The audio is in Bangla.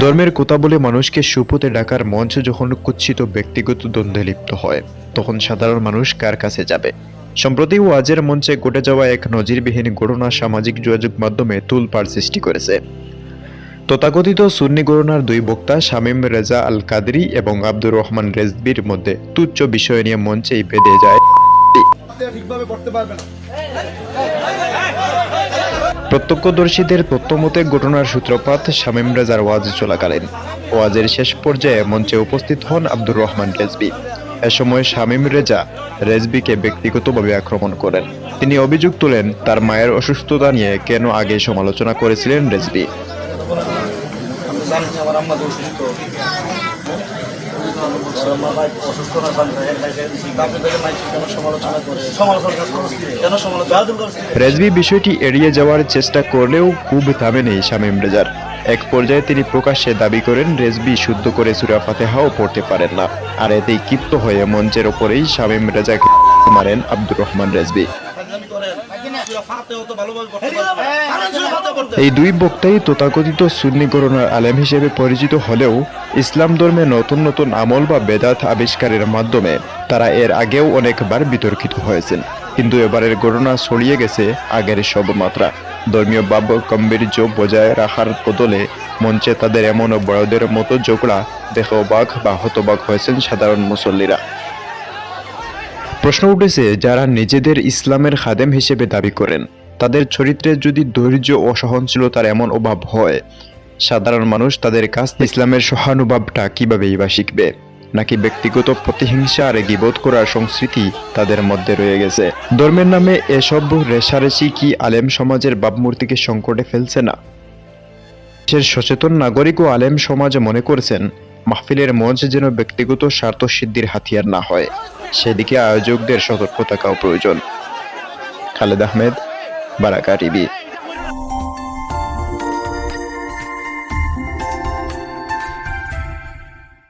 ধর্মের কথা বলে মানুষকে সুপথে ডাকার মঞ্চ যখন কুৎসিত ব্যক্তিগত দ্বন্দ্বে লিপ্ত হয়, তখন সাধারণ মানুষ কার কাছে যাবে? সম্প্রতি ওয়াজের মঞ্চে ঘটে যাওয়া এক নজিরবিহীন ঘটনা সামাজিক যোগাযোগ মাধ্যমে তোলপাড় সৃষ্টি করেছে। তথাকথিত সুন্নি ঘরানার দুই বক্তা শামীম রেজা আল কাদরি এবং আব্দুর রহমান রেজবির মধ্যে তুচ্ছ বিষয় নিয়ে মঞ্চেই বেঁধে যায়। প্রত্যক্ষদর্শীদের তথ্যমতে ঘটনার সূত্রপাত শামীম রেজার ওয়াজ চলাকালীন। ওয়াজের শেষ পর্যায়ে মঞ্চে উপস্থিত হন আব্দুর রহমান রেজবি। এ সময় শামীম রেজা রেজবিকে ব্যক্তিগতভাবে আক্রমণ করেন। তিনি অভিযোগ তোলেন, তার মায়ের অসুস্থতা নিয়ে কেন আগে সমালোচনা করেছিলেন রেজবি। রেজবি বিষয়টি এড়িয়ে যাওয়ার চেষ্টা করলেও খুব থামেনি শামীম রেজার। এক পর্যায়ে তিনি প্রকাশ্যে দাবি করেন রেজবি শুদ্ধ করে সূরা ফাতিহাও পড়তে পারেন না, আর এতেই ক্ষিপ্ত হয়ে মঞ্চের ওপরেই শামীম রেজাকে মারেন আব্দুর রহমান রেজবি। এই দুই বক্তাই তথাকথিত সুন্নি ঘরানার আলেম হিসেবে পরিচিত হলেও ইসলাম ধর্মে নতুন নতুন আমল বা বেদাত আবিষ্কারের মাধ্যমে তারা এর আগেও অনেকবার বিতর্কিত হয়েছেন। কিন্তু এবারের ঘটনা ছড়িয়ে গেছে আগের সব মাত্রা। ধর্মীয় ভাব গাম্ভীর্য বজায় রাখার বদলে মঞ্চে তাদের এমন বড়দের মতো ঝগড়া দেখে অবাক বা হতবাক হয়েছেন সাধারণ মুসল্লিরা। প্রশ্ন উঠেছে, যারা নিজেদের ইসলামের খাদেম হিসেবে দাবি করেন, তাদের চরিত্রে যদি ধৈর্য ও সহনশীলতার এমন অভাব হয়, সাধারণ মানুষ তাদের কাছ থেকে ইসলামের সহানুভবটা কিভাবেই বা শিখবে? নাকি ব্যক্তিগত প্রতিহিংসা আর গীবত করার সংস্কৃতি তাদের মধ্যে রয়ে গেছে? ধর্মের নামে এসব রেষারেষি কি আলেম সমাজের ভাবমূর্তিকে সংকটে ফেলছে না? দেশের সচেতন নাগরিক ও আলেম সমাজ মনে করছেন, মাহফিলের মঞ্চ যেন ব্যক্তিগত স্বার্থ সিদ্ধির হাতিয়ার না হয়, সেদিকে আয়োজকদের সতর্ক থাকাও প্রয়োজন। খালেদ আহমেদ, বারাকা টিভি।